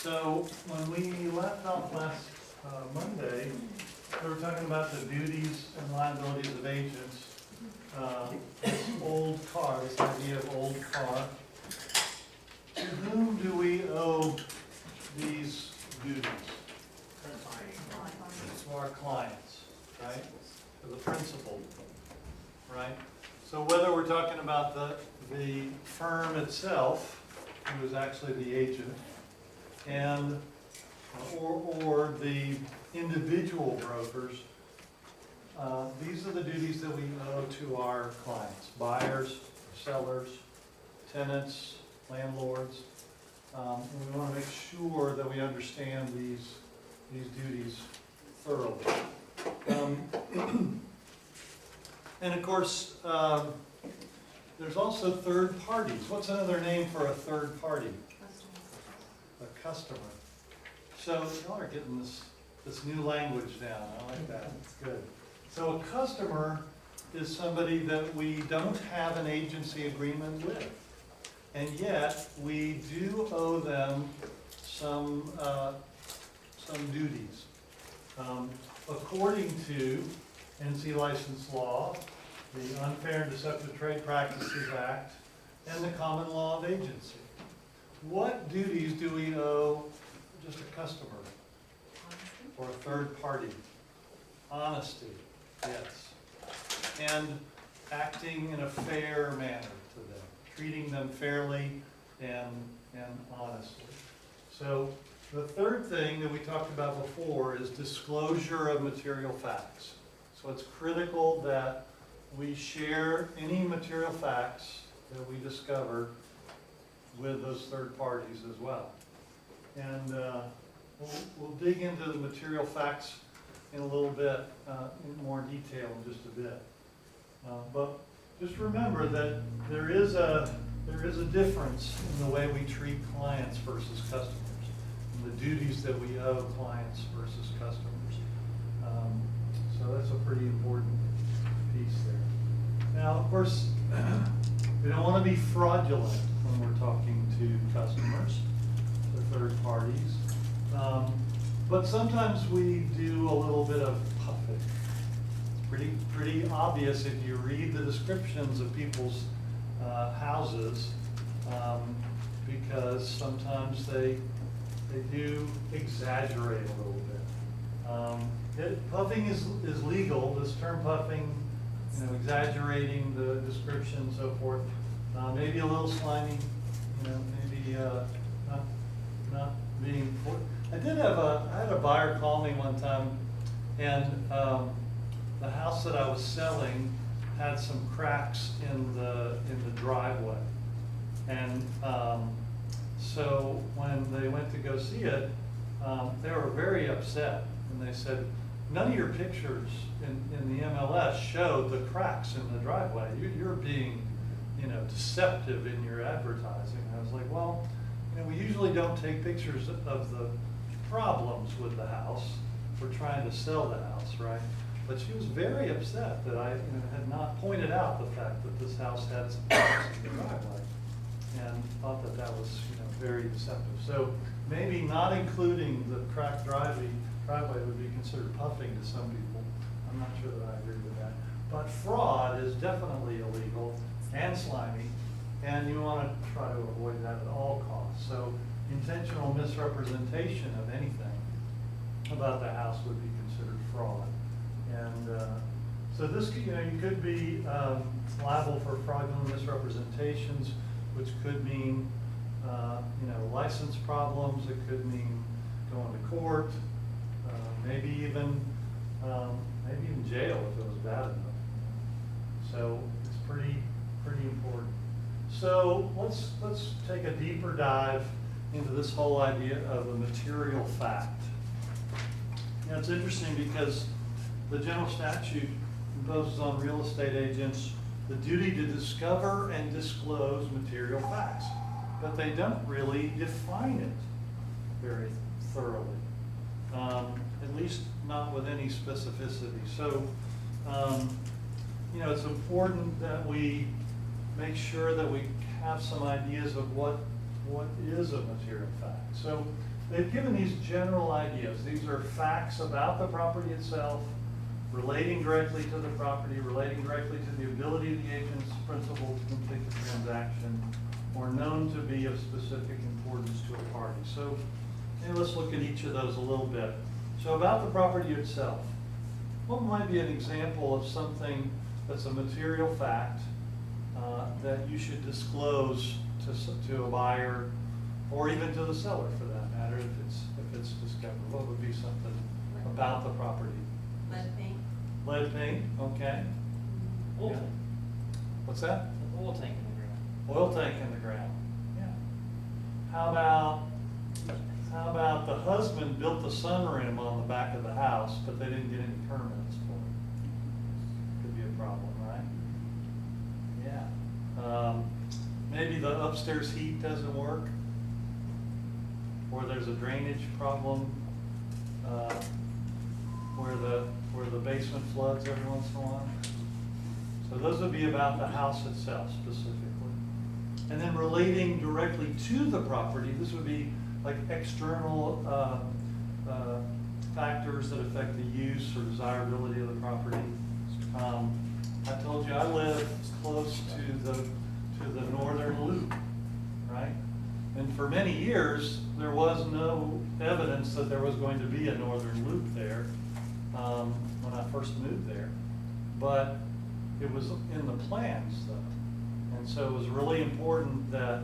So when we left off last Monday, we were talking about the duties and liabilities of agents. This old car, this idea of old car. To whom do we owe these duties? To our clients, right? To the principal, right? So whether we're talking about the firm itself, who is actually the agent, and or the individual brokers, these are the duties that we owe to our clients: buyers, sellers, tenants, landlords. And we want to make sure that we understand these duties thoroughly. And of course, there's also third parties. What's another name for a third party? A customer. So y'all are getting this new language down. I like that. It's good. So a customer is somebody that we don't have an agency agreement with, and yet we do owe them some duties. According to NC license law, the Unfair and Deceptive Trade Practices Act, and the common law of agency. What duties do we owe just a customer or a third party? Honesty, yes. And acting in a fair manner to them, treating them fairly and honestly. So the third thing that we talked about before is disclosure of material facts. So it's critical that we share any material facts that we discover with those third parties as well. And we'll dig into the material facts in a little bit, in more detail in just a bit. But just remember that there is a difference in the way we treat clients versus customers, and the duties that we owe clients versus customers. So that's a pretty important piece there. Now, of course, we don't want to be fraudulent when we're talking to customers, to third parties. But sometimes we do a little bit of puffing. It's pretty obvious if you read the descriptions of people's houses, because sometimes they do exaggerate a little bit. Puffing is legal. This term puffing, exaggerating the description and so forth. Maybe a little slimy, maybe not being. I had a buyer call me one time, and the house that I was selling had some cracks in the driveway, and so when they went to go see it, they were very upset, and they said, "None of your pictures in the MLS showed the cracks in the driveway. You're being, deceptive in your advertising." I was like, "Well, we usually don't take pictures of the problems with the house. We're trying to sell the house, right?" But she was very upset that I had not pointed out the fact that this house had some cracks in the driveway, and thought that was very deceptive. So maybe not including the cracked driveway would be considered puffing to some people. I'm not sure that I agree with that. But fraud is definitely illegal and slimy, and you want to try to avoid that at all costs. So intentional misrepresentation of anything about the house would be considered fraud. And so this, you could be liable for fraudulent misrepresentations, which could mean, license problems. It could mean going to court, maybe even jail if it was bad enough. So it's pretty important. So let's take a deeper dive into this whole idea of a material fact. It's interesting because the general statute imposes on real estate agents the duty to discover and disclose material facts, but they don't really define it very thoroughly, at least not with any specificity. So, it's important that we make sure that we have some ideas of what is a material fact. So they've given these general ideas. These are facts about the property itself, relating directly to the property, relating directly to the ability of the agent's principal to complete the transaction, or known to be of specific importance to a party. So let's look at each of those a little bit. So about the property itself, what might be an example of something that's a material fact that you should disclose to a buyer, or even to the seller for that matter, if it's discovered? What would be something about the property? Lead paint. Lead paint, okay. Oil Yeah. tank. What's that? An oil tank in the ground. Oil tank in the ground, yeah. How about the husband built the sunroom on the back of the house, but they didn't get any permits for it? Could be a problem, right? Yeah. Maybe the upstairs heat doesn't work, or there's a drainage problem, where the basement floods every once in a while. So those would be about the house itself specifically. And then relating directly to the property, this would be like external factors that affect the use or desirability of the property. I told you I live close to the northern loop, right? And for many years, there was no evidence that there was going to be a northern loop there when I first moved there. But it was in the plans though. And so it was really important that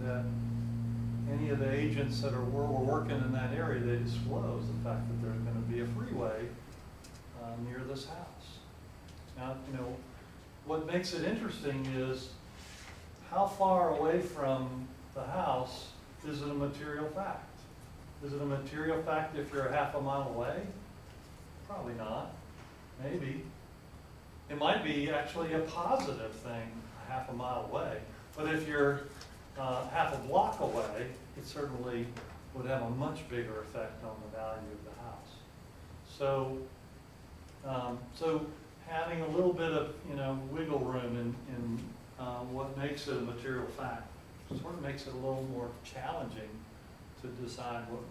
that any of the agents that were working in that area, they disclose the fact that there's going to be a freeway near this house. Now, what makes it interesting is how far away from the house is it a material fact? Is it a material fact if you're a half a mile away? Probably not. Maybe. It might be actually a positive thing a half a mile away. But if you're half a block away, it certainly would have a much bigger effect on the value of the house. So having a little bit of wiggle room in what makes it a material fact sort of makes it a little more challenging to decide what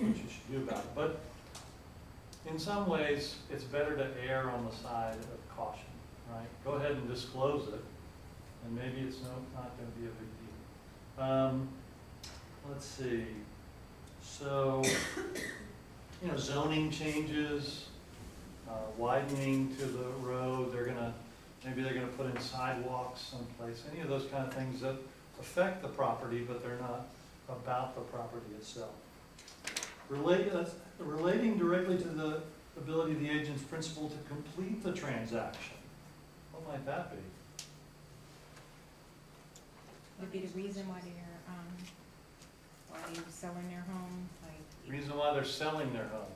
you should do about it. But in some ways, it's better to err on the side of caution, right? Go ahead and disclose it, and maybe it's not going to be a big deal. Let's see. So, zoning changes, widening to the road. Maybe they're gonna put in sidewalks someplace. Any of those kind of things that affect the property, but they're not about the property itself. Relating directly to the ability of the agent's principal to complete the transaction. What might that be? Would be the reason why they're selling their home, Reason why they're selling their home.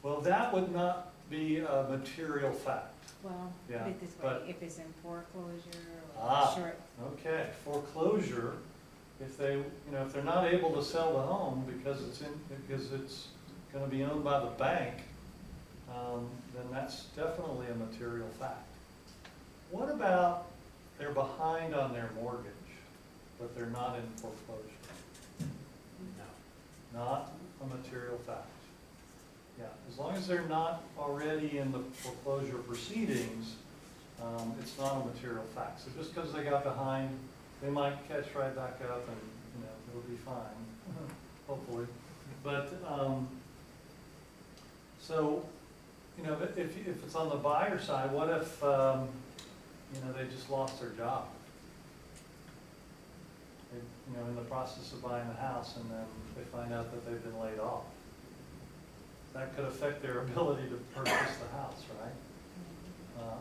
Well, that would not be a material fact. well, Yeah, put it this way, but- if it's in foreclosure or Ah. short, Okay, foreclosure, if they're not able to sell the home because it's gonna be owned by the bank, then that's definitely a material fact. What about they're behind on their mortgage, but they're not in foreclosure? Not a material fact. Yeah, as long as they're not already in the foreclosure proceedings, it's not a material fact. So just because they got behind, they might catch right back up and, it'll be fine, hopefully. But, so, if it's on the buyer side, what if, they just lost their job? They, in the process of buying the house, and then they find out that they've been laid off. That could affect their ability to purchase the house, right?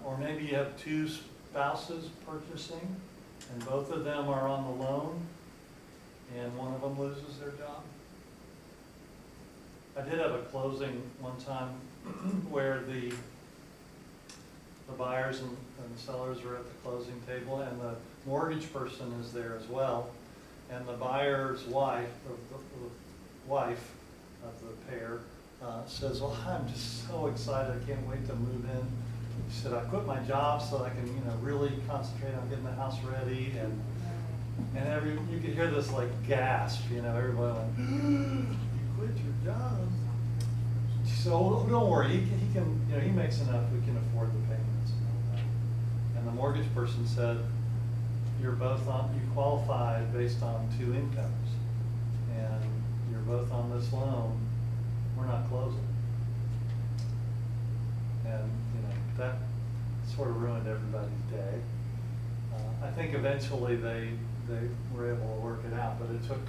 Or maybe you have two spouses purchasing, and both of them are on the loan, and one of them loses their job. I did have a closing one time where the buyers and the sellers are at the closing table, and the mortgage person is there as well. And the buyer's wife, the wife of the pair, says, "Well, I'm just so excited, I can't wait to move in." She said, "I quit my job so I can, really concentrate on getting the house ready." And you could hear this like gasp, everybody went, you quit your job. So don't worry, he can, he makes enough, we can afford the payments and all that. And the mortgage person said, you qualify based on 2 incomes. And you're both on this loan, we're not closing. And, that sort of ruined everybody's day. I think eventually they were able to work it out, but it took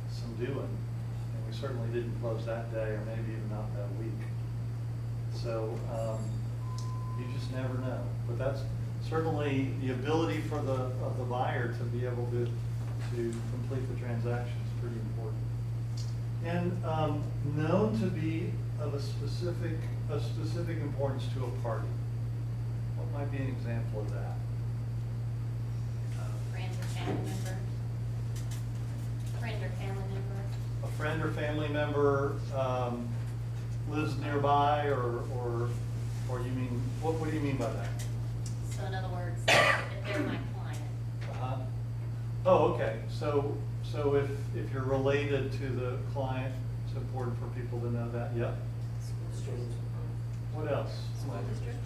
some doing. And we certainly didn't close that day, or maybe even not that week. So you just never know. But that's certainly the ability of the buyer to be able to complete the transaction is pretty important. And known to be of a specific importance to a party. What might be an example of that? Friend or family member. Friend or family member. A friend or family member lives nearby, or you mean, what do you mean by that? So in other words, if they're my client. Uh-huh. Oh, okay. So if you're related to the client, it's important for people to know that. Yep. What else? School district.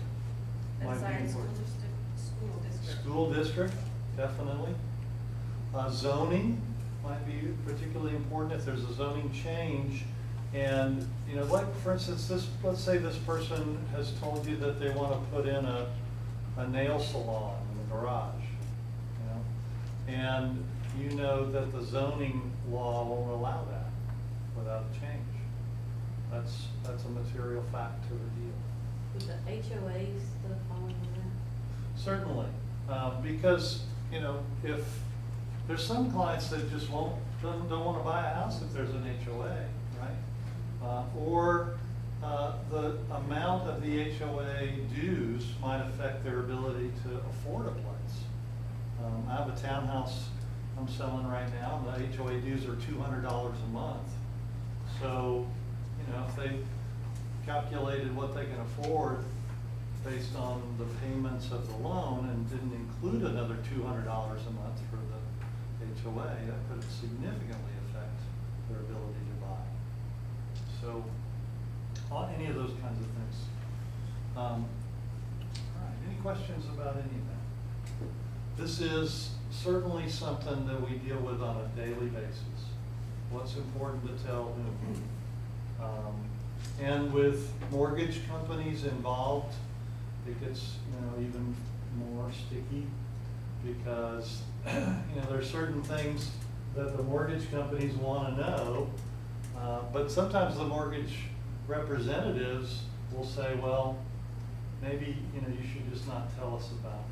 Might be Sorry, school important. district. School district, definitely. Zoning might be particularly important if there's a zoning change. And, like for instance, let's say this person has told you that they want to put in a nail salon in the garage, and you know that the zoning law won't allow that without a change. That's a material fact to the deal. Would the HOA stuff fall into that? Certainly, because, if there's some clients that just don't want to buy a house if there's an HOA, right? Or the amount of the HOA dues might affect their ability to afford a place. I have a townhouse I'm selling right now, and the HOA dues are $200 a month. So, if they calculated what they can afford based on the payments of the loan and didn't include another $200 a month for the HOA, that could significantly affect their ability to buy. So, any of those kinds of things. All right, any questions about any of that? This is certainly something that we deal with on a daily basis. What's important to tell whom? And with mortgage companies involved, it gets even more sticky, because there are certain things that the mortgage companies want to know, but sometimes the mortgage representatives will say, well, maybe you should just not tell us about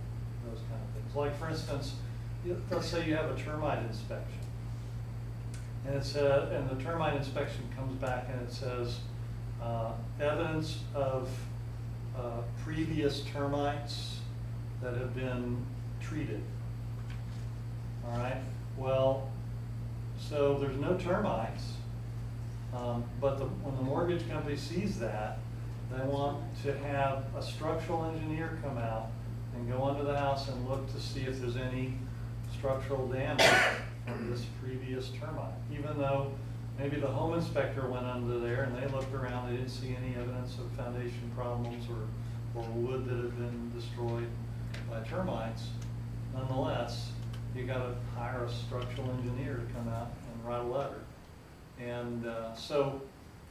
those kind of things. Like for instance, let's say you have a termite inspection, and and the termite inspection comes back and it says evidence of previous termites that have been treated. All right. Well, so there's no termites, but when the mortgage company sees that, they want to have a structural engineer come out and go under the house and look to see if there's any structural damage from this previous termite. Even though maybe the home inspector went under there and they looked around, they didn't see any evidence of foundation problems or wood that had been destroyed by termites. Nonetheless, you got to hire a structural engineer to come out and write a letter. And so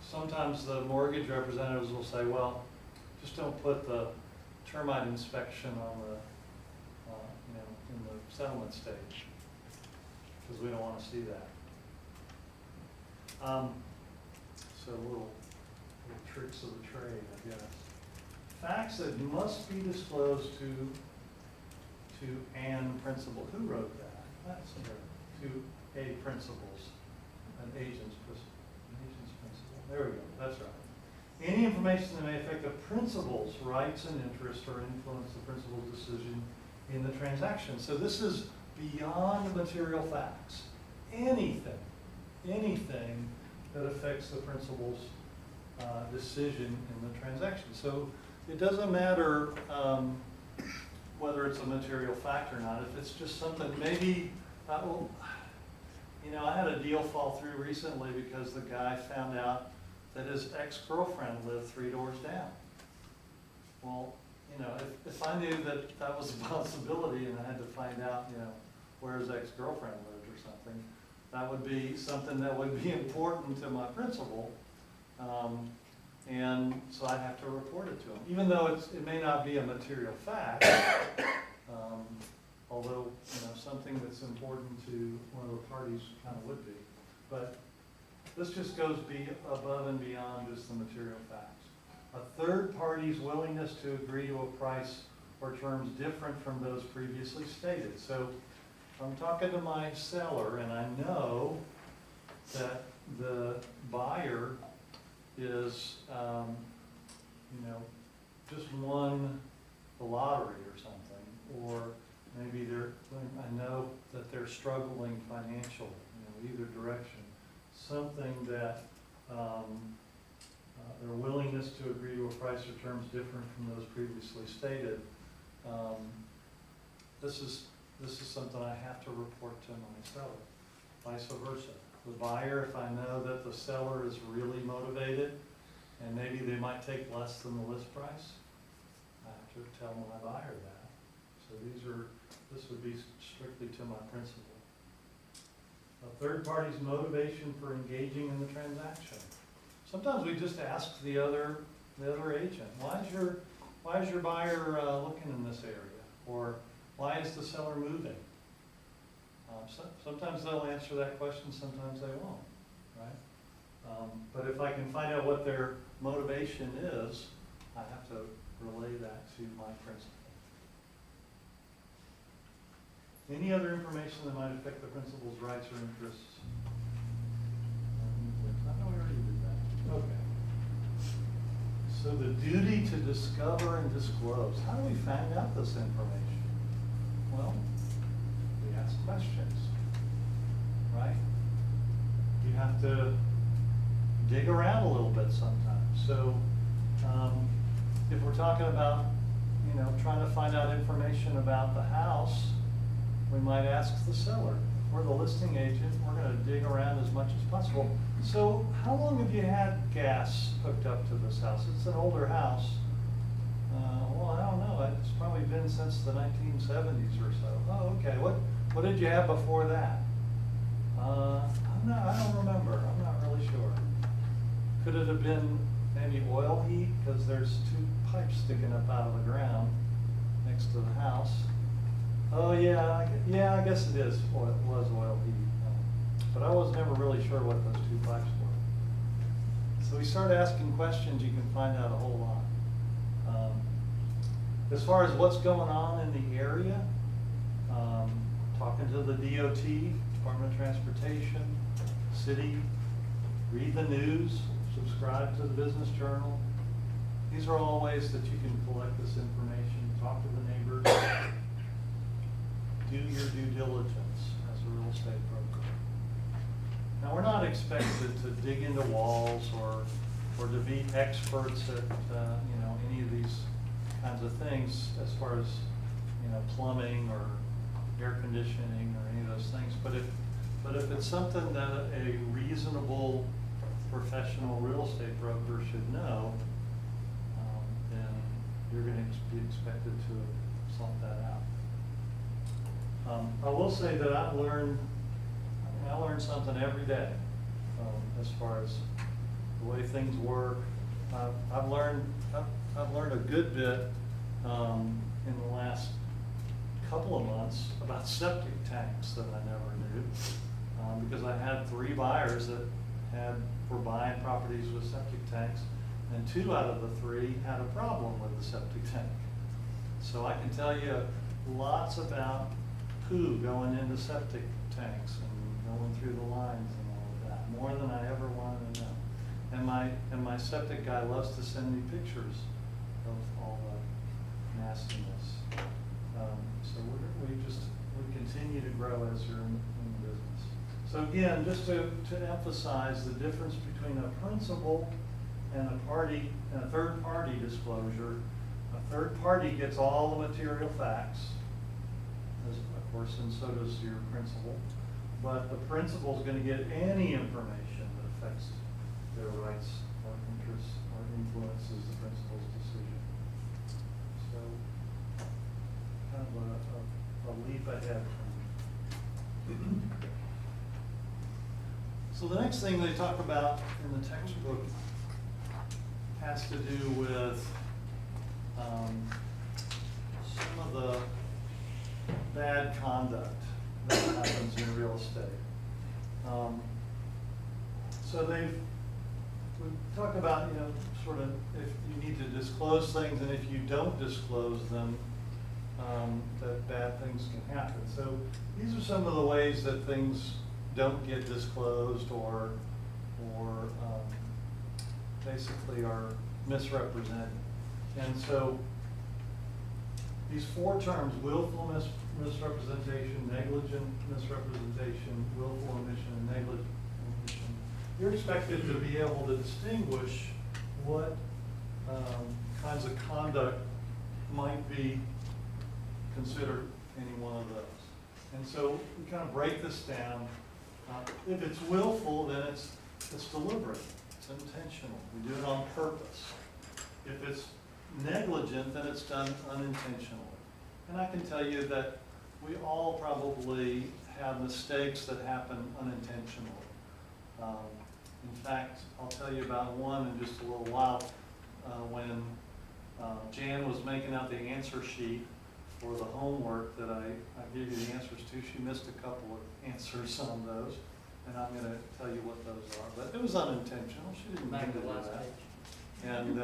sometimes the mortgage representatives will say, well, just don't put the termite inspection on the, in the settlement stage, because we don't want to see that. So little tricks of the trade, I guess. Facts that must be disclosed to an principal. Who wrote that? That's here. To a principals, an agent's principal. There we go. That's right. Any information that may affect the principal's rights and interests or influence the principal's decision in the transaction. So this is beyond material facts. Anything that affects the principal's decision in the transaction. So it doesn't matter whether it's a material fact or not. If it's just something, maybe Well, you know, I had a deal fall through recently because the guy found out that his ex-girlfriend lived 3 doors down. Well, you know, if I knew that that was a possibility and I had to find out, you know, where his ex-girlfriend lived or something, that would be something that would be important to my principal. And so I'd have to report it to him, even though it may not be a material fact, although, you know, something that's important to one of the parties kind of would be. But this just goes above and beyond just the material facts. A third party's willingness to agree to a price or terms different from those previously stated. So I'm talking to my seller and I know that the buyer is, you know, just won the lottery or something, or maybe I know that they're struggling financially, you know, either direction. Something that their willingness to agree to a price or terms different from those previously stated. This is something I have to report to my seller, vice versa. The buyer, if I know that the seller is really motivated and maybe they might take less than the list price, I have to tell my buyer that. So this would be strictly to my principal. A third party's motivation for engaging in the transaction. Sometimes we just ask the other agent, why is your buyer looking in this area? Or why is the seller moving? Sometimes they'll answer that question, sometimes they won't, right? But if I can find out what their motivation is, I have to relay that to my principal. Any other information that might affect the principal's rights or interests? I know we already did that. Okay. So the duty to discover and disclose. How do we find out this information? Well, we ask questions, right? You have to dig around a little bit sometimes. So if we're talking about, you know, trying to find out information about the house, we might ask the seller. We're the listing agent, we're going to dig around as much as possible. So how long have you had gas hooked up to this house? It's an older house. Well, I don't know. It's probably been since the 1970s or so. Oh, okay. What did you have before that? I don't remember. I'm not really sure. Could it have been maybe oil heat? Because there's 2 pipes sticking up out of the ground next to the house. Oh yeah, I guess it is. Well, it was oil heat, but I was never really sure what those 2 pipes were. So we start asking questions. You can find out a whole lot. As far as what's going on in the area, talking to the DOT, Department of Transportation, city, read the news, subscribe to the Business Journal. These are all ways that you can collect this information. Talk to the neighbors. Do your due diligence as a real estate broker. Now, we're not expected to dig into walls or to be experts at you know, any of these kinds of things as far as, you know, plumbing or air conditioning or any of those things. But if it's something that a reasonable professional real estate broker should know, then you're going to be expected to sort that out. I will say that I learn something every day as far as the way things work. I've learned a good bit in the last couple of months about septic tanks that I never knew, because I had 3 buyers that were buying properties with septic tanks, and 2 out of the 3 had a problem with the septic tank. So I can tell you lots about poo going into septic tanks and going through the lines and all of that, more than I ever wanted to know. And my septic guy loves to send me pictures of all the nastiness. So we continue to grow as you're in the business. So again, just to emphasize the difference between a principal and a third party disclosure. A third party gets all the material facts. As a course, and so does your principal. But the principal's gonna get any information that affects their rights or interests or influences the principal's decision. So, kind of a leap ahead from. So the next thing they talk about in the textbook has to do with some of the bad conduct that happens in real estate. So we talk about, sort of if you need to disclose things, and if you don't disclose them, that bad things can happen. So these are some of the ways that things don't get disclosed or basically are misrepresented. And so these four terms, willful misrepresentation, negligent misrepresentation, willful omission, and negligent omission, you're expected to be able to distinguish what kinds of conduct might be considered any one of those. And so we kind of break this down. If it's willful, then it's deliberate, it's intentional. We do it on purpose. If it's negligent, then it's done unintentionally. And I can tell you that we all probably have mistakes that happen unintentionally. In fact, I'll tell you about one in just a little while. When Jan was making out the answer sheet for the homework that I gave you the answers to, she missed a couple of answers on those, and I'm going to tell you what those are. But it was unintentional. She didn't mean Back to to do the last that. page. And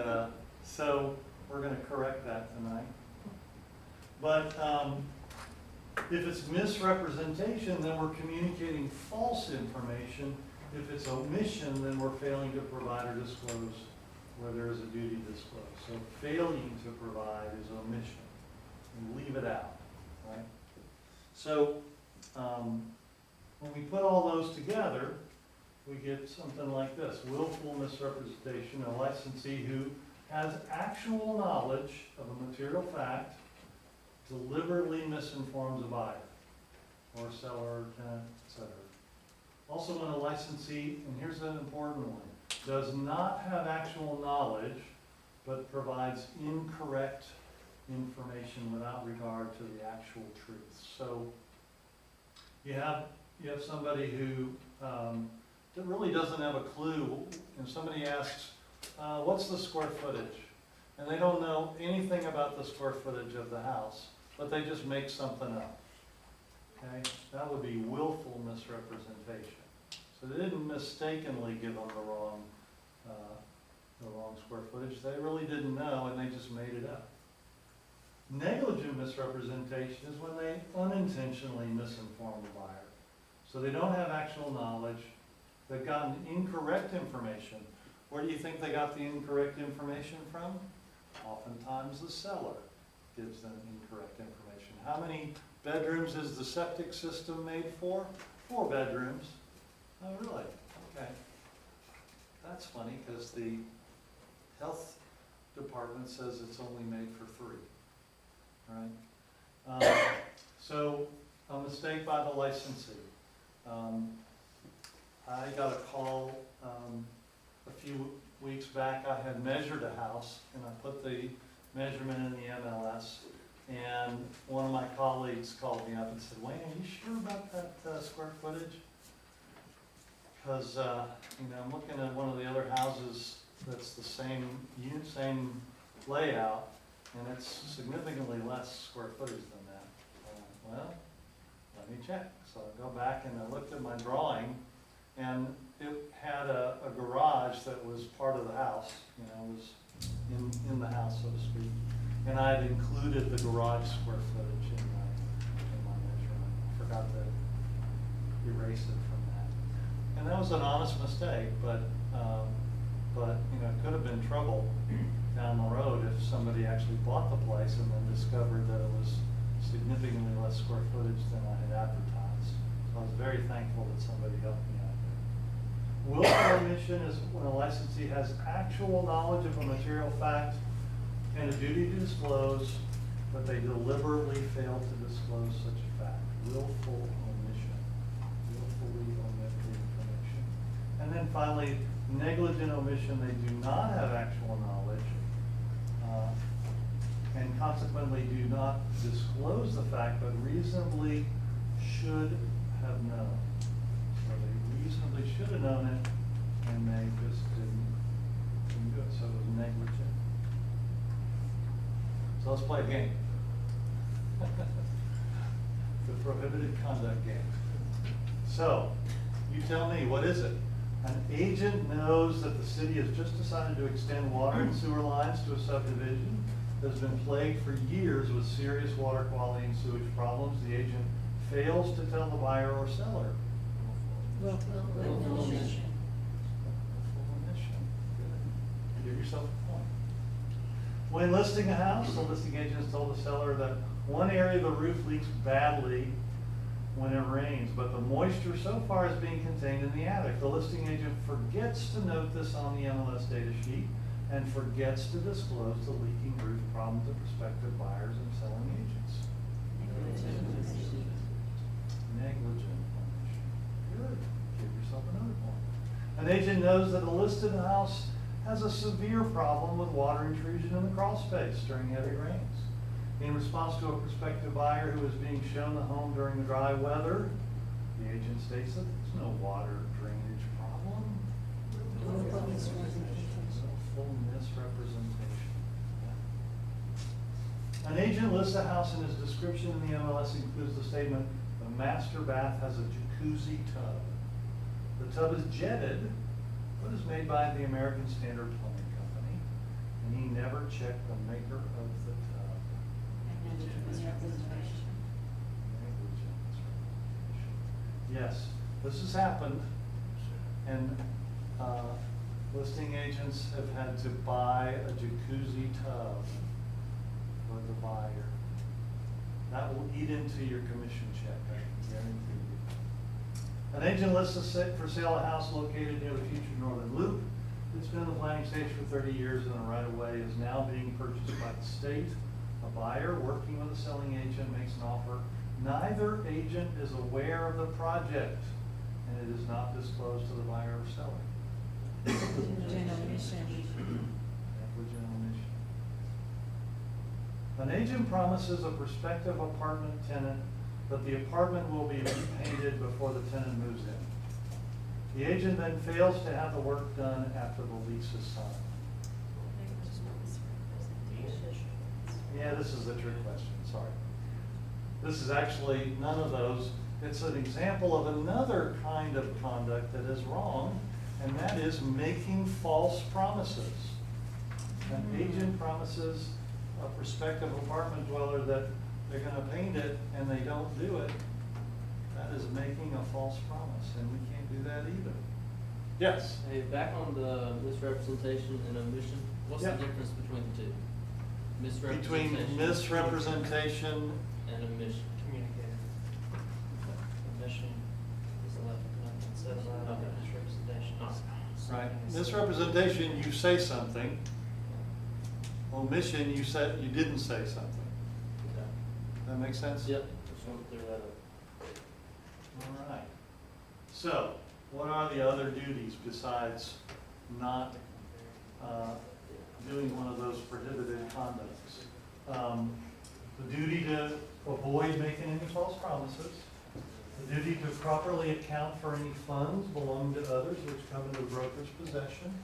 so we're going to correct that tonight. But if it's misrepresentation, then we're communicating false information. If it's omission, then we're failing to provide or disclose where there is a duty to disclose. So failing to provide is omission. We leave it out, right? So when we put all those together, we get something like this. Willful misrepresentation, a licensee who has actual knowledge of a material fact, deliberately misinforms a buyer, or seller, tenant, etc. Also, when a licensee, and here's an important one, does not have actual knowledge, but provides incorrect information without regard to the actual truth. So you have somebody who that really doesn't have a clue. And somebody asks, what's the square footage? And they don't know anything about the square footage of the house, but they just make something up. Okay? That would be willful misrepresentation. So they didn't mistakenly give them the wrong square footage. They really didn't know, and they just made it up. Negligent misrepresentation is when they unintentionally misinform the buyer. So they don't have actual knowledge. They've gotten incorrect information. Where do you think they got the incorrect information from? Oftentimes the seller gives them incorrect information. How many bedrooms is the septic system made for? 4 bedrooms. Oh, really? Okay. That's funny, because the health department says it's only made for 3. Right? So a mistake by the licensee. I got a call a few weeks back. I had measured a house, and I put the measurement in the MLS, and one of my colleagues called me up and said, Wayne, are you sure about that square footage? Because I'm looking at one of the other houses that's the same layout, and it's significantly less square footage than that. Well, let me check. So I go back and I looked at my drawing, and it had a garage that was part of the house, was in the house, so to speak. And I had included the garage square footage in my measurement. I forgot to erase it from that. And that was an honest mistake, but it could have been trouble down the road if somebody actually bought the place and then discovered that it was significantly less square footage than I had advertised. So I was very thankful that somebody helped me out there. Willful omission is when a licensee has actual knowledge of a material fact and a duty to disclose, but they deliberately fail to disclose such a fact. willful omission, willfully omit the information. And then finally, negligent omission, they do not have actual knowledge, and consequently do not disclose the fact, but reasonably should have known. So they reasonably should have known it, and they just didn't do it, so it was negligent. So let's play a game. The prohibited conduct game. So, you tell me, what is it? An agent knows that the city has just decided to extend water and sewer lines to a subdivision that has been plagued for years with serious water quality and sewage problems. The agent fails to tell the buyer or seller. Willful Willful omission. omission. Good. Give yourself a point. When listing a house, the listing agent has told the seller that one area of the roof leaks badly when it rains, but the moisture so far is being contained in the attic. The listing agent forgets to note this on the MLS data sheet and forgets to disclose the leaking roof problem to prospective buyers and selling agents. Negligent omission. Good. Give yourself another point. An agent knows that a listed house has a severe problem with water intrusion in the crawl space during heavy rains. In response to a prospective buyer who is being shown the home during the dry weather, the agent states that there's no water drainage problem. Willful misrepresentation. Willful misrepresentation. An agent lists a house and his description in the MLS includes the statement, the master bath has a jacuzzi tub. The tub is jetted, but is made by the American Standard Plumbing Company, and he never checked the maker of the tub. Negligent misrepresentation. Negligent misrepresentation. Yes, this has happened, and listing agents have had to buy a jacuzzi tub for the buyer. That will eat into your commission check, I can guarantee you. An agent lists for sale a house located near the future Northern Loop. It's been in the planning stage for 30 years and the right-of-way is now being purchased by the state. A buyer working with a selling agent makes an offer. Neither agent is aware of the project and it is not disclosed to the buyer or seller. Negligent omission. Negligent omission. An agent promises a prospective apartment tenant that the apartment will be repainted before the tenant moves in. The agent then fails to have the work done after the lease is signed. Yeah, this is the trick question, sorry. This is actually none of those. It's an example of another kind of conduct that is wrong, and that is making false promises. An agent promises a prospective apartment dweller that they're gonna paint it and they don't do it. That is making a false promise, and we can't do that either. Yes? Hey, back on the misrepresentation and omission, what's the Yeah. difference between the two? Between Misrepresentation. misrepresentation, And omission. Communicator. Omission is left instead of Okay. misrepresentation. right, misrepresentation, you say something. Omission, you said, you didn't say something. Okay. That make sense? Yep, just want to clear that up. All right. So, what are the other duties besides not doing one of those prohibited conducts? The duty to avoid making any false promises. The duty to properly account for any funds belonging to others which come into the broker's possession.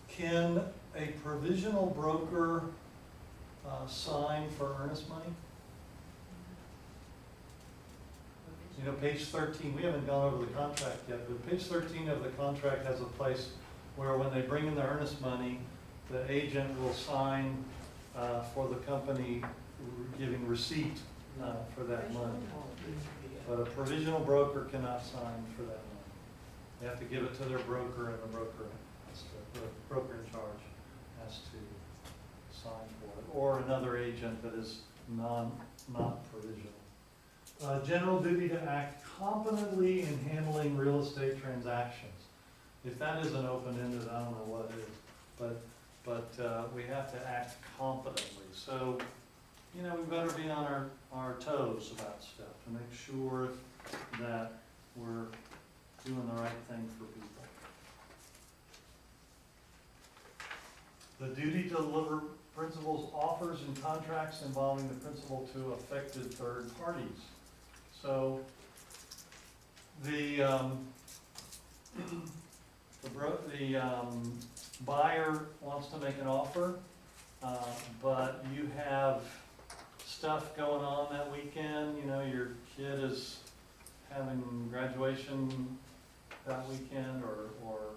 Can a provisional broker sign for earnest money? You know, page 13, we haven't gone over the contract yet, but page 13 of the contract has a place where when they bring in the earnest money, the agent will sign for the company giving receipt for that money. But a provisional broker cannot sign for that money. They have to give it to their broker, and the broker in charge has to sign for it, or another agent that is not provisional. General duty to act competently in handling real estate transactions. If that isn't open-ended, I don't know what is, but we have to act competently. So you know, we better be on our toes about stuff to make sure that we're doing the right thing for people. The duty to deliver principal's offers and contracts involving the principal to affected third parties. So the buyer wants to make an offer, but you have stuff going on that weekend. You know, your kid is having graduation that weekend, or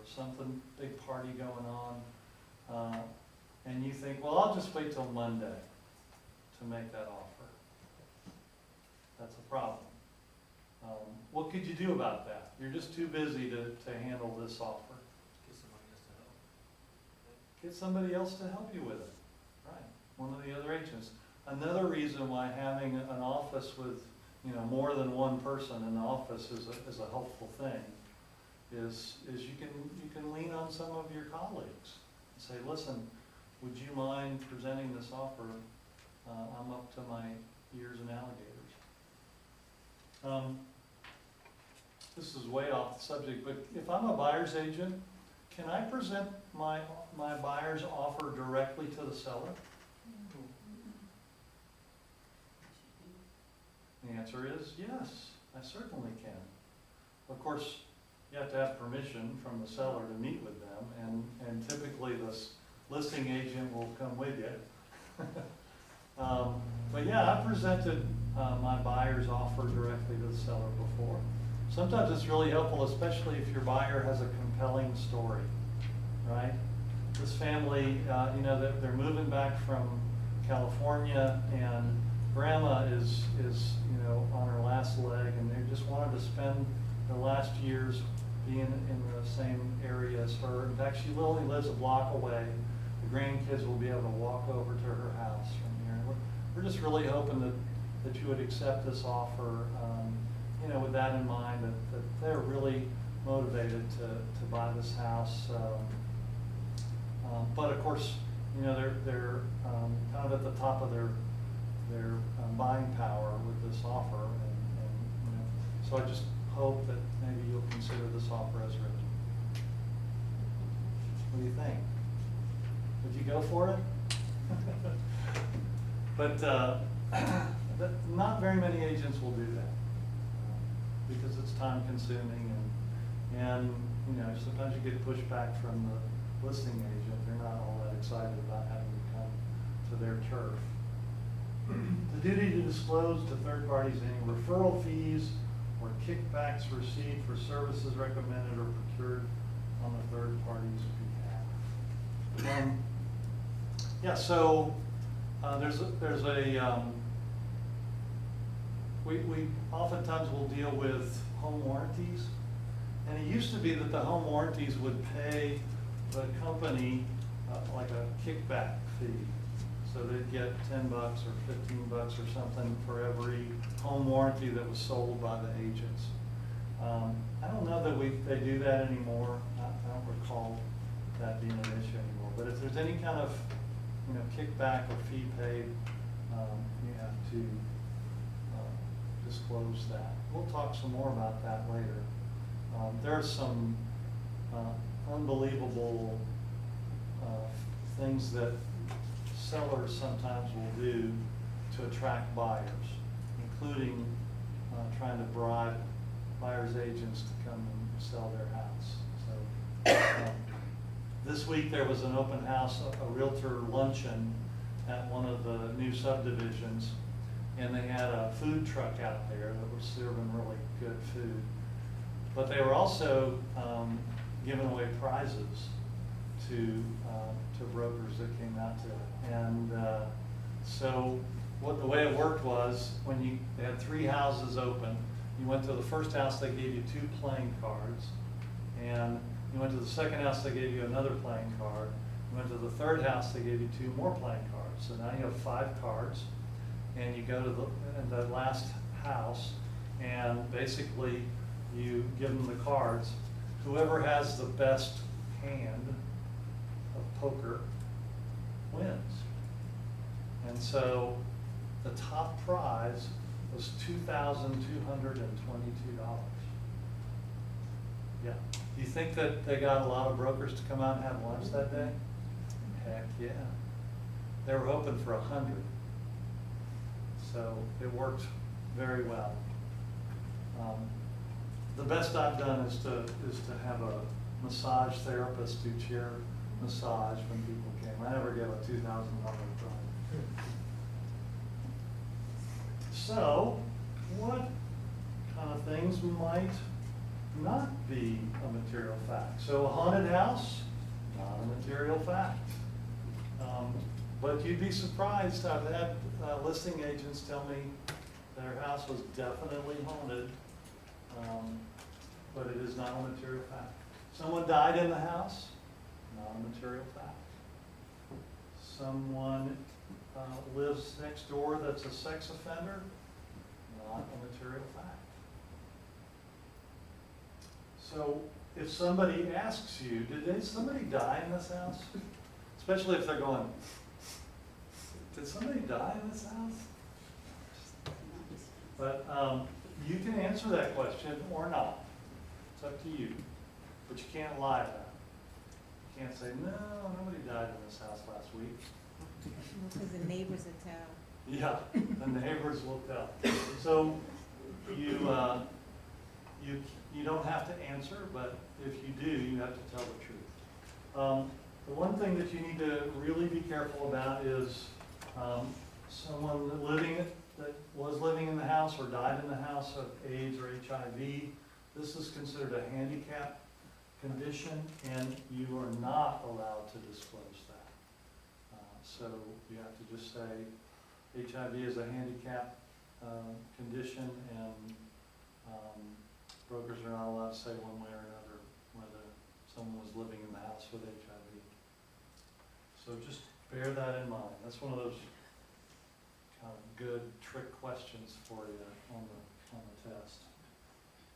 something, big party going on. And you think, well, I'll just wait till Monday to make that offer. That's a problem. What could you do about that? You're just too busy to handle this offer. Get somebody else to help you with it. Right, one of the other agents. Another reason why having an office with, you know, more than one person in the office is a helpful thing is you can lean on some of your colleagues and say, listen, would you mind presenting this offer? I'm up to my ears in alligators. This is way off the subject, but if I'm a buyer's agent, can I present my buyer's offer directly to the seller? The answer is yes, I certainly can. Of course, you have to have permission from the seller to meet with them, and typically this listing agent will come with you. But yeah, I've presented my buyer's offer directly to the seller before. Sometimes it's really helpful, especially if your buyer has a compelling story, right? This family, you know, they're moving back from California, and grandma is you know, on her last leg, and they just wanted to spend the last years being in the same area as her. In fact, she only lives a block away. The grandkids will be able to walk over to her house from here. And we're just really hoping that you would accept this offer, you know, with that in mind, that they're really motivated to buy this house. But of course, you know, they're kind of at the top of their buying power with this offer, and you know, so I just hope that maybe you'll consider this offer as written. What do you think? Would you go for it? But not very many agents will do that because it's time consuming, and you know, sometimes you get pushback from the listing agent. They're not all that excited about having to come to their turf. The duty to disclose to third parties any referral fees or kickbacks received for services recommended or procured on the third party's behalf. Yeah, so we oftentimes will deal with home warranties, and it used to be that the home warranties would pay the company like a kickback fee. So they'd get $10 or $15 or something for every home warranty that was sold by the agents. I don't know that they do that anymore. I don't recall that being an issue anymore. But if there's any kind of, you know, kickback or fee paid, you have to disclose that. We'll talk some more about that later. There's some unbelievable things that sellers sometimes will do to attract buyers, including trying to bribe buyers' agents to come and sell their house. So this week there was an open house, a realtor luncheon at one of the new subdivisions, and they had a food truck out there that was serving really good food. But they were also giving away prizes to brokers that came out to it. And so the way it worked was, when they had 3 houses open, you went to the first house, they gave you 2 playing cards, and you went to the second house, they gave you another playing card. You went to the third house, they gave you 2 more playing cards. So now you have 5 cards, and you go to the last house, and basically you give them the cards. Whoever has the best hand of poker wins. And so the top prize was $2,222. Yeah. Do you think that they got a lot of brokers to come out and have lunch that day? Heck, yeah. They were hoping for 100. So it worked very well. The best I've done is to have a massage therapist do chair massage when people came. I never gave a $2,000 prize. So, what kind of things might not be a material fact? So a haunted house, not a material fact. But you'd be surprised. I've had listing agents tell me their house was definitely haunted, but it is not a material fact. Someone died in the house, not a material fact. Someone lives next door that's a sex offender, not a material fact. So if somebody asks you, did somebody die in this house? Especially if they're going, did somebody die in this house? But you can answer that question or not. It's up to you. But you can't lie about it. You can't say, no, nobody died in this house last week. Because the neighbors will tell. Yeah, the neighbors will tell. So you don't have to answer, but if you do, you have to tell the truth. The one thing that you need to really be careful about is someone that was living in the house or died in the house of AIDS or HIV. This is considered a handicap condition, and you are not allowed to disclose that. So you have to just say HIV is a handicap condition, and brokers are not allowed to say one way or another whether someone was living in the house with HIV. So just bear that in mind. That's one of those kind of good trick questions for you on the test.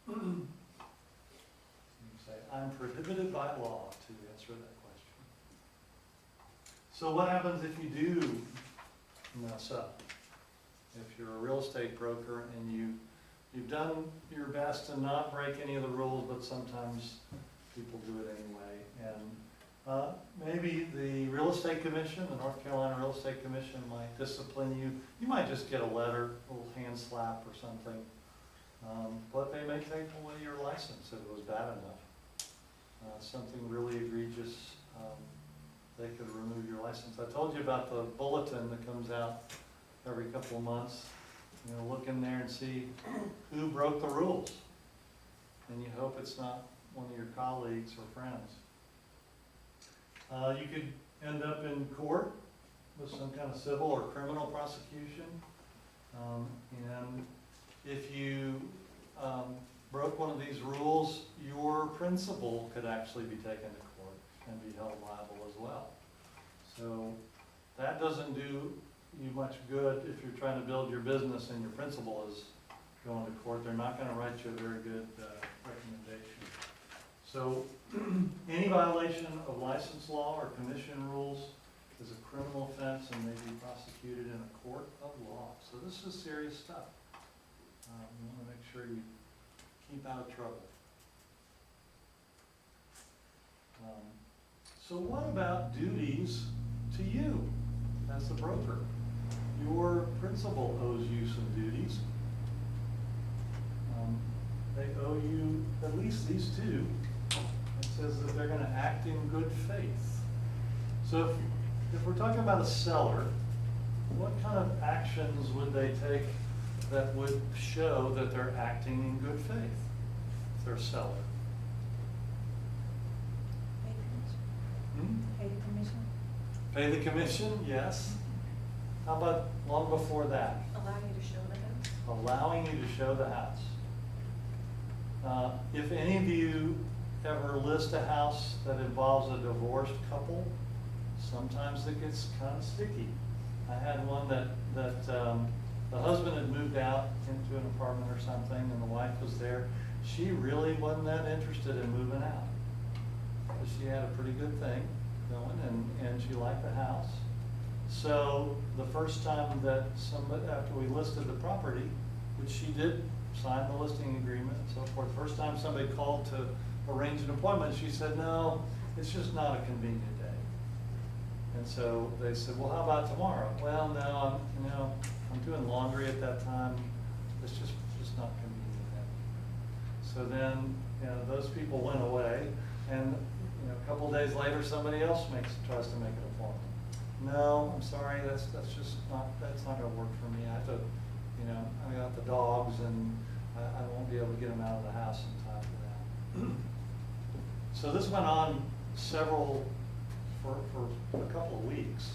You can say, I'm prohibited by law to answer that question. So what happens if you do mess up? If you're a real estate broker and you've done your best to not break any of the rules, but sometimes people do it anyway. And maybe the Real Estate Commission, the North Carolina Real Estate Commission might discipline you. You might just get a letter, a little hand slap or something. But they may take away your license if it was bad enough. Something really egregious, they could remove your license. I told you about the bulletin that comes out every couple of months. You know, look in there and see who broke the rules. And you hope it's not one of your colleagues or friends. You could end up in court with some kind of civil or criminal prosecution. And if you broke one of these rules, your principal could actually be taken to court and be held liable as well. So that doesn't do you much good if you're trying to build your business and your principal is going to court. They're not going to write you a very good recommendation. So any violation of license law or commission rules is a criminal offense and may be prosecuted in a court of law. So this is serious stuff. You want to make sure you keep out of trouble. So what about duties to you as the broker? Your principal owes you some duties. They owe you at least these two. It says that they're going to act in good faith. So if we're talking about a seller, what kind of actions would they take that would show that they're acting in good faith if they're a seller? Pay the commission. Pay the commission, yes. How about long before that? Allow you to show the house. Allowing you to show the house. If any of you ever list a house that involves a divorced couple, sometimes it gets kind of sticky. I had one that the husband had moved out into an apartment or something, and the wife was there. She really wasn't that interested in moving out. But she had a pretty good thing going, and she liked the house. So the first time that somebody, after we listed the property, which she did sign the listing agreement and so forth, first time somebody called to arrange an appointment, she said, no, it's just not a convenient day. And so they said, well, how about tomorrow? Well, no, I'm doing laundry at that time. It's just not convenient then. So then, those people went away, and, a couple of days later, somebody else tries to make an appointment. No, I'm sorry, that's not gonna work for me. I have to, I got the dogs, and I won't be able to get them out of the house in time for that. So this went on for a couple of weeks,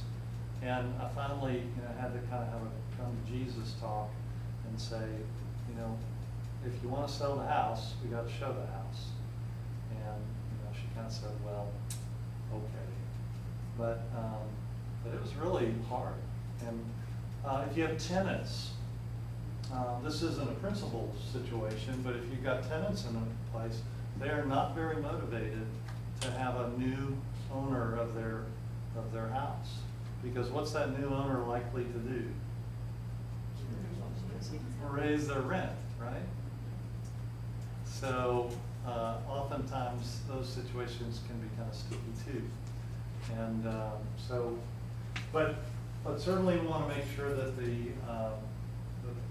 and I finally, had to kind of have a come to Jesus talk and say, if you want to sell the house, we got to show the house. And she kind of said, well, okay, but it was really hard. And if you have tenants, this isn't a principal situation, but if you've got tenants in a place, they are not very motivated to have a new owner of their house, because what's that new owner likely to do? Raise their rent, right? So oftentimes those situations can be kind of sticky too. And but certainly we want to make sure that the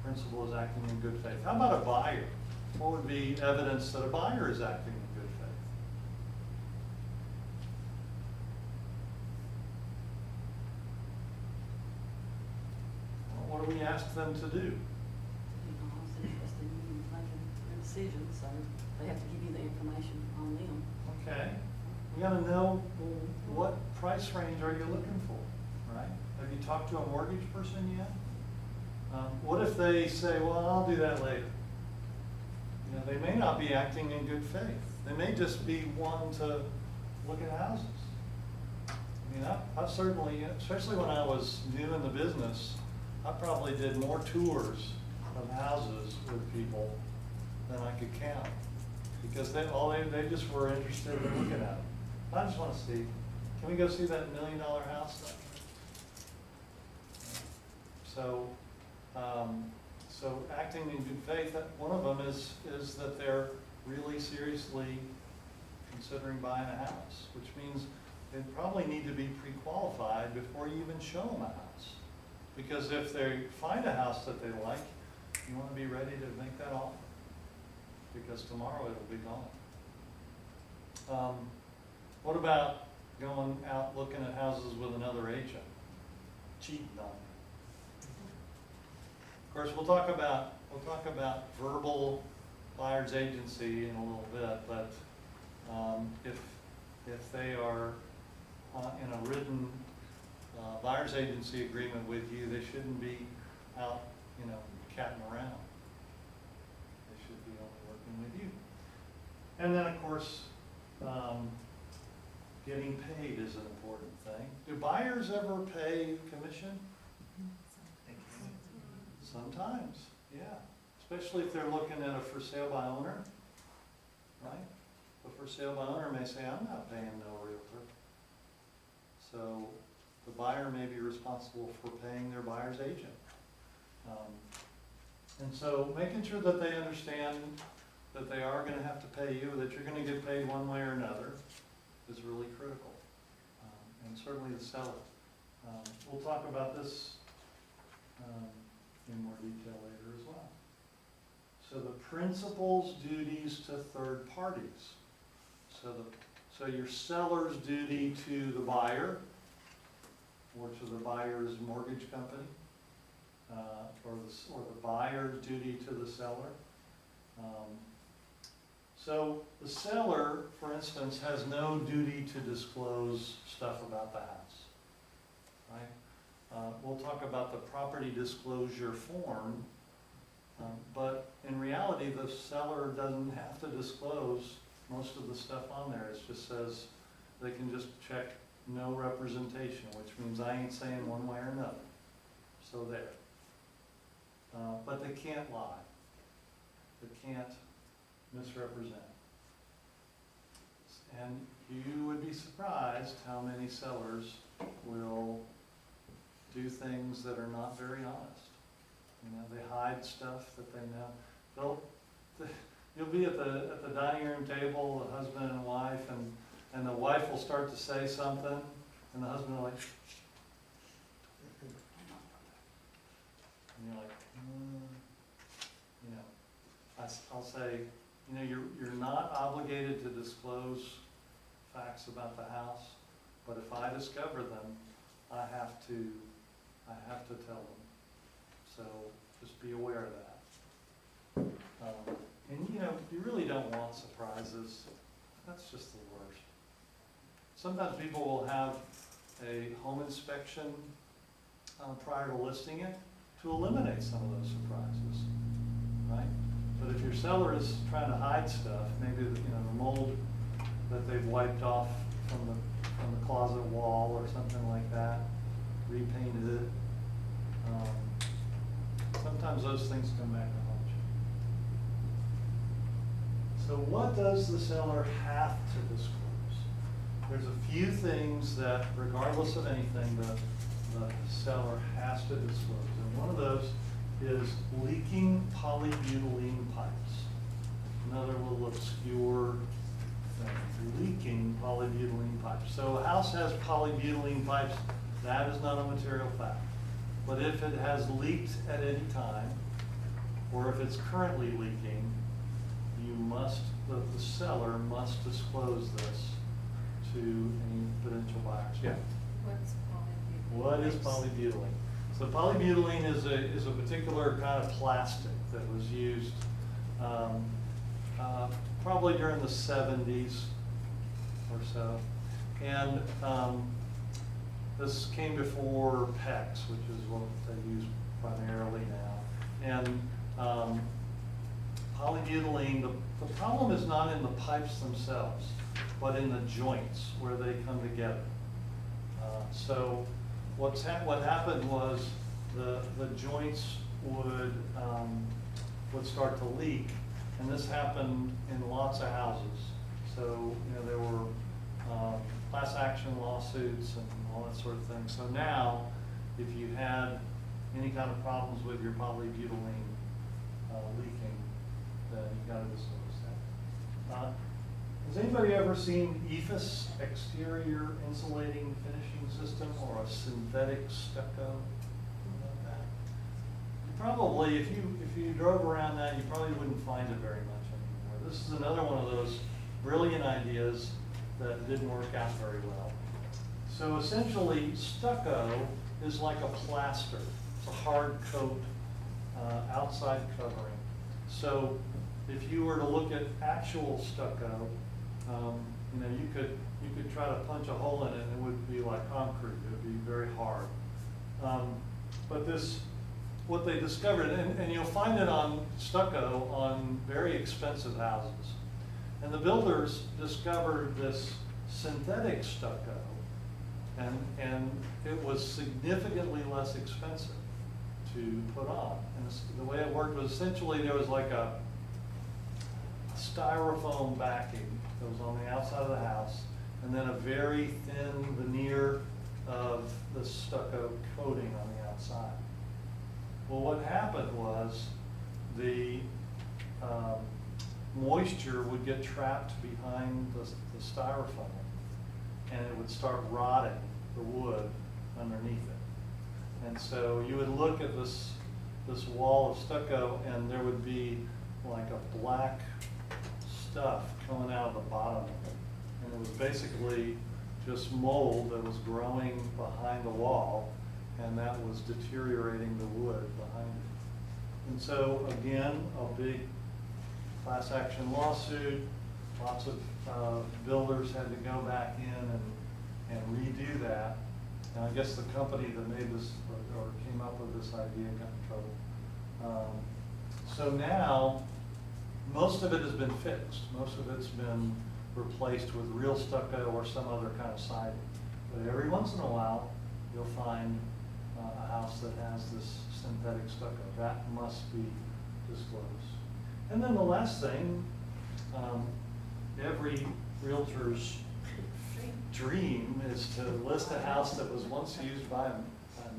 principal is acting in good faith. How about a buyer? What would be evidence that a buyer is acting in good faith? Well, what do we ask them to do? Interested in making a decision, so they have to give you the information on them. Okay, we gotta know what price range are you looking for, right? Have you talked to a mortgage person yet? What if they say, well, I'll do that later? They may not be acting in good faith. They may just be one to look at houses. I certainly, especially when I was new in the business, I probably did more tours of houses with people than I could count, because they just were interested in looking at them. I just want to see, can we go see that $1 million house? So acting in good faith, one of them is that they're really seriously considering buying a house, which means they probably need to be pre-qualified before you even show them a house. Because if they find a house that they like, you want to be ready to make that offer, because tomorrow it'll be gone. What about going out looking at houses with another agent, cheating on you? Of course, we'll talk about verbal buyer's agency in a little bit, but if they are in a written buyer's agency agreement with you, they shouldn't be out, catting around. They should be only working with you. And then, of course, getting paid is an important thing. Do buyers ever pay commission? Sometimes, yeah. Especially if they're looking at a for sale by owner, right? The for sale by owner may say, I'm not paying no realtor. So the buyer may be responsible for paying their buyer's agent. And so making sure that they understand that they are going to have to pay you, that you're going to get paid one way or another, is really critical. And certainly the seller. We'll talk about this in more detail later as well. So the principal's duties to third parties. So your seller's duty to the buyer, or to the buyer's mortgage company, or the buyer's duty to the seller. So the seller, for instance, has no duty to disclose stuff about the house, right? We'll talk about the property disclosure form, but in reality, the seller doesn't have to disclose most of the stuff on there. It just says they can just check no representation, which means I ain't saying one way or another. So there. But they can't lie. They can't misrepresent. And you would be surprised how many sellers will do things that are not very honest. You know, they hide stuff that they know. You'll be at the dining room table, the husband and wife, and the wife will start to say something, and the husband will like, and you're like, you know, I'll say, you know, you're not obligated to disclose facts about the house, but if I discover them, I have to tell them. So just be aware of that. And you know, you really don't want surprises. That's just the worst. Sometimes people will have a home inspection prior to listing it to eliminate some of those surprises, right? But if your seller is trying to hide stuff, maybe the mold that they've wiped off from the closet wall or something like that, repainted it. Sometimes those things come back to haunt you. So what does the seller have to disclose? There's a few things that, regardless of anything, the seller has to disclose. And one of those is leaking polybutylene pipes. Another little obscure thing, leaking polybutylene pipes. So a house has polybutylene pipes, that is not a material fact. But if it has leaked at any time, or if it's currently leaking, the seller must disclose this to any potential buyers. Yeah? What's polybutylene? What is polybutylene? So polybutylene is a particular kind of plastic that was used probably during the 70s or so. And this came before PEX, which is what they use primarily now. And polybutylene, the problem is not in the pipes themselves, but in the joints where they come together. So what happened was the joints would start to leak, and this happened in lots of houses. So there were class action lawsuits and all that sort of thing. So now, if you had any kind of problems with your polybutylene leaking, then you got to disclose that. Has anybody ever seen EFIS, exterior insulating finishing system, or a synthetic stucco? Probably, if you drove around that, you probably wouldn't find it very much anymore. This is another one of those brilliant ideas that didn't work out very well. So essentially, stucco is like a plaster. It's a hard coat, outside covering. So if you were to look at actual stucco, you could try to punch a hole in it and it would be like concrete. It would be very hard. But what they discovered, and you'll find it on stucco on very expensive houses. And the builders discovered this synthetic stucco, and it was significantly less expensive to put on. And the way it worked was essentially there was like a styrofoam backing that was on the outside of the house, and then a very thin veneer of the stucco coating on the outside. Well, what happened was the moisture would get trapped behind the styrofoam, and it would start rotting the wood underneath it. And so you would look at this wall of stucco, and there would be like a black stuff coming out of the bottom of it. And it was basically just mold that was growing behind the wall, and that was deteriorating the wood behind it. And so again, a big class action lawsuit, lots of builders had to go back in and redo that. And I guess the company that made this or came up with this idea got in trouble. So now, most of it has been fixed. Most of it's been replaced with real stucco or some other kind of siding. But every once in a while, you'll find a house that has this synthetic stucco. That must be disclosed. And then the last thing, every realtor's dream is to list a house that was once used by a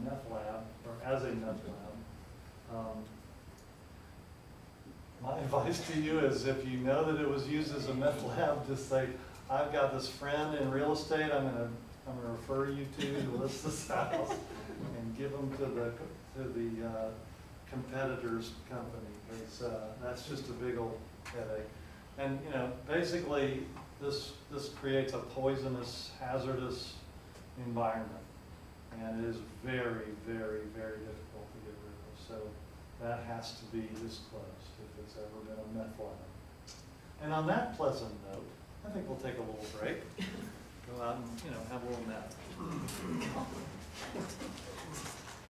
meth lab, or as a meth lab. My advice to you is if you know that it was used as a meth lab, just say, I've got this friend in real estate, I'm gonna refer you to list this house and give them to the competitor's company, because that's just a big old headache. And, you know, basically, this creates a poisonous, hazardous environment. And it is very, very, very difficult to get rid of. So that has to be disclosed if it's ever been a meth lab. And on that pleasant note, I think we'll take a little break. Go out and, you know, have a little nap.